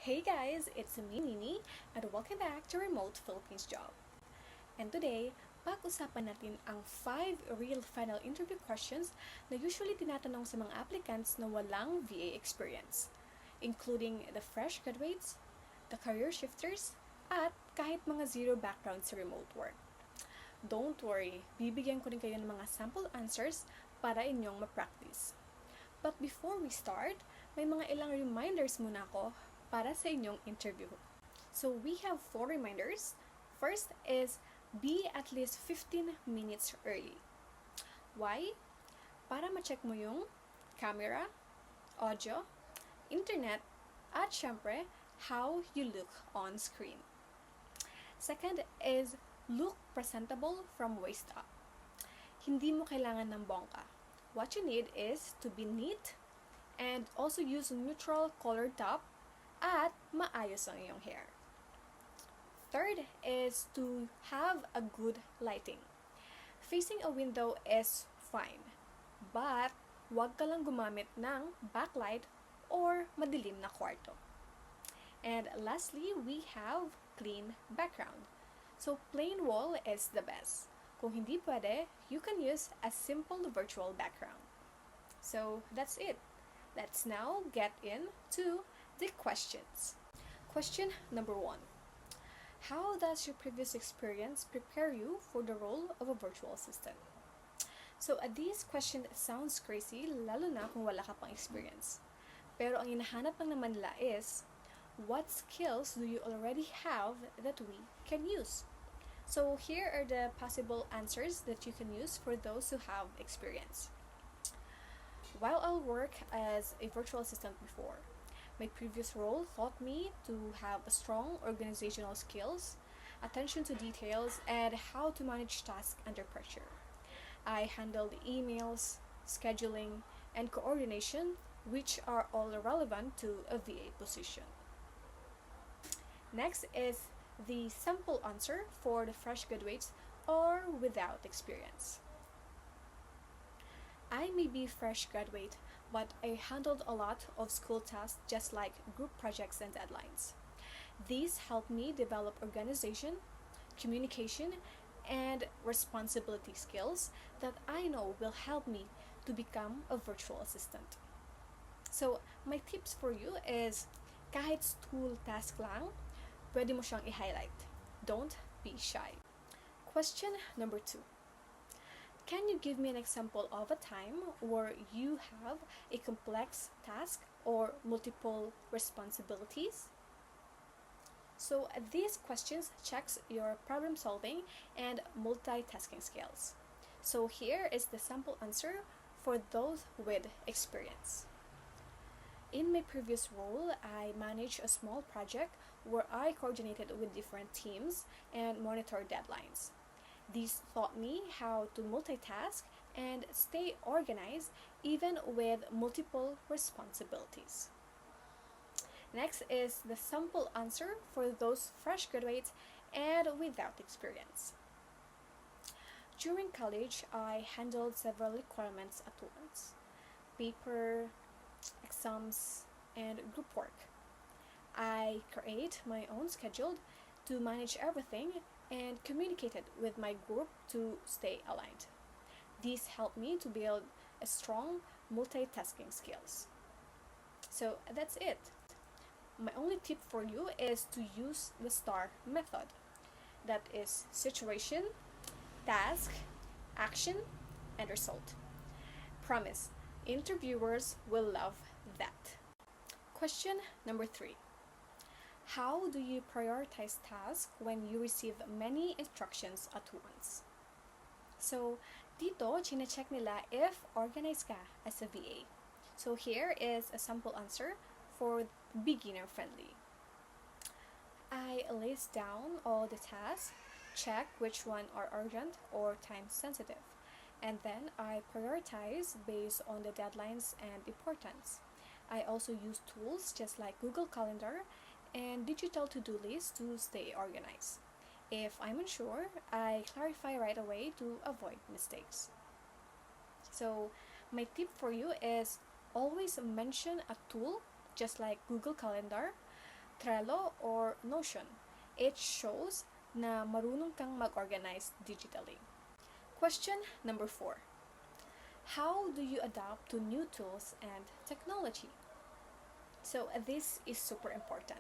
Hey guys, it's me Nini and welcome back to Remote Philippines Job. And today, pag-usapan natin ang 5 real final interview questions na usually tinatanong sa mga applicants na walang VA experience, including the fresh graduates, the career shifters, at kahit mga zero background sa remote work. Don't worry, bibigyan ko rin kayo ng mga sample answers para inyong ma-practice. But before we start, may mga ilang reminders muna ako para sa inyong interview. So we have 4 reminders. First is be at least 15 minutes early. Why? Para ma-check mo yung camera, audio, internet, at syempre, how you look on screen. Second is look presentable from waist up. Hindi mo kailangan ng bongga. What you need is to be neat and also use neutral colored top at maayos ang iyong hair. Third is to have a good lighting. Facing a window is fine, but huwag ka lang gumamit ng backlight or madilim na kwarto. And lastly, we have clean background. So plain wall is the best. Kung hindi pwede, you can use a simple virtual background. So that's it. Let's now get into the questions. Question number 1. How does your previous experience prepare you for the role of a virtual assistant? So this question sounds crazy, lalo na kung wala ka pang experience. Pero ang hinahanap lang naman nila is, what skills do you already have that we can use? So here are the possible answers that you can use for those who have experience. While I work as a virtual assistant before, my previous role taught me to have a strong organizational skills, attention to details, and how to manage tasks under pressure. I handled emails, scheduling, and coordination, which are all relevant to a VA position. Next is the simple answer for the fresh graduates or without experience. I may be fresh graduate, but I handled a lot of school tasks just like group projects and deadlines. These helped me develop organization, communication, and responsibility skills that I know will help me to become a virtual assistant. So, my tips for you is kahit school task lang, pwede mo siyang i-highlight. Don't be shy. Question number 2. Can you give me an example of a time where you have a complex task or multiple responsibilities? So these questions checks your problem solving and multitasking skills. So here is the sample answer for those with experience. In my previous role, I managed a small project where I coordinated with different teams and monitored deadlines. These taught me how to multitask and stay organized even with multiple responsibilities. Next is the sample answer for those fresh graduates and without experience. During college, I handled several requirements at once: paper, exams, and group work. I create my own schedule to manage everything and communicated with my group to stay aligned. These helped me to build a strong multitasking skills. So that's it. My only tip for you is to use the STAR method. That is situation, task, action, and result. Promise, interviewers will love that. Question number 3. How do you prioritize tasks when you receive many instructions at once? So, dito, chine-check nila if organized ka as a VA. So, here is a sample answer for beginner friendly. I list down all the tasks, check which one are urgent or time sensitive, and then I prioritize based on the deadlines and importance. I also use tools just like Google Calendar and digital to-do lists to stay organized. If I'm unsure, I clarify right away to avoid mistakes. So, my tip for you is always mention a tool just like Google Calendar Trello or Notion. It shows na marunong kang mag-organize digitally. Question number 4. How do you adapt to new tools and technology? So this is super important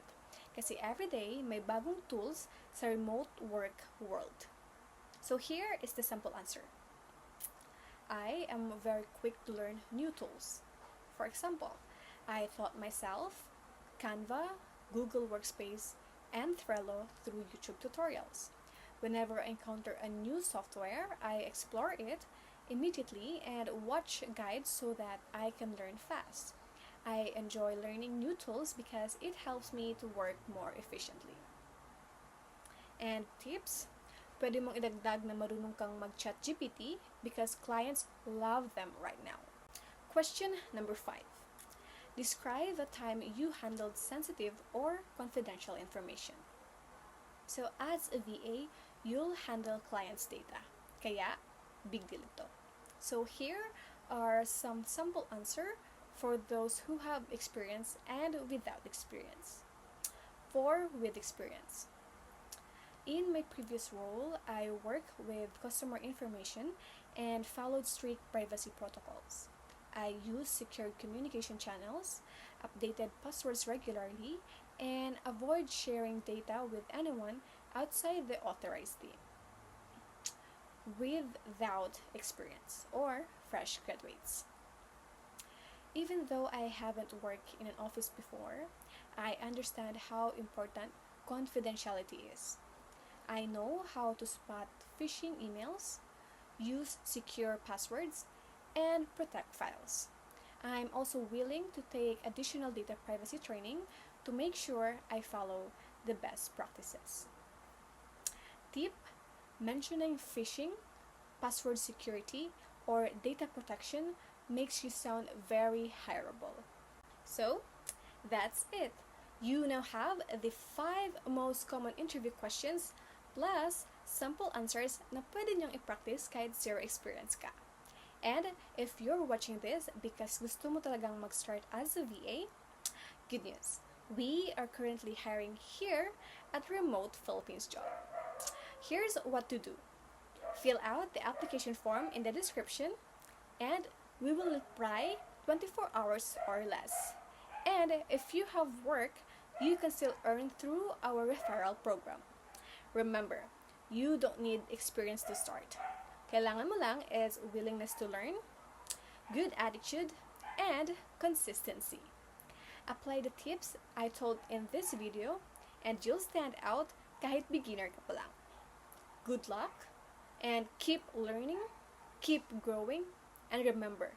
kasi everyday may bagong tools sa remote work world. So here is the simple answer. I am very quick to learn new tools. For example, I taught myself Canva, Google Workspace, and Trello through YouTube tutorials. Whenever I encounter a new software, I explore it immediately and watch guides so that I can learn fast. I enjoy learning new tools because it helps me to work more efficiently. And tips? Pwede mong idagdag na marunong kang mag-chat GPT because clients love them right now. Question number 5. Describe a time you handled sensitive or confidential information. So as a VA, you'll handle clients' data. Kaya, big deal ito. So here are some sample answer for those who have experience and without experience. For with experience. In my previous role, I worked with customer information and followed strict privacy protocols. I used secure communication channels, updated passwords regularly, and avoid sharing data with anyone outside the authorized team. Without experience or fresh graduates. Even though I haven't worked in an office before, I understand how important confidentiality is. I know how to spot phishing emails, use secure passwords, and protect files. I'm also willing to take additional data privacy training to make sure I follow the best practices. Tip: mentioning phishing, password security, or data protection makes you sound very hireable. So, that's it. You now have the 5 most common interview questions plus sample answers na pwede niyong i-practice kahit zero experience ka. And if you're watching this because gusto mo talagang mag-start as a VA, good news. We are currently hiring here at Remote Philippines Job. Here's what to do. Fill out the application form in the description and we will reply 24 hours or less. And if you have work, you can still earn through our referral program. Remember, you don't need experience to start. Kailangan mo lang is willingness to learn, good attitude, and consistency. Apply the tips I told in this video and you'll stand out kahit beginner ka pa lang. Good luck and keep learning, keep growing, and remember,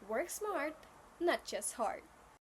work smart, not just hard.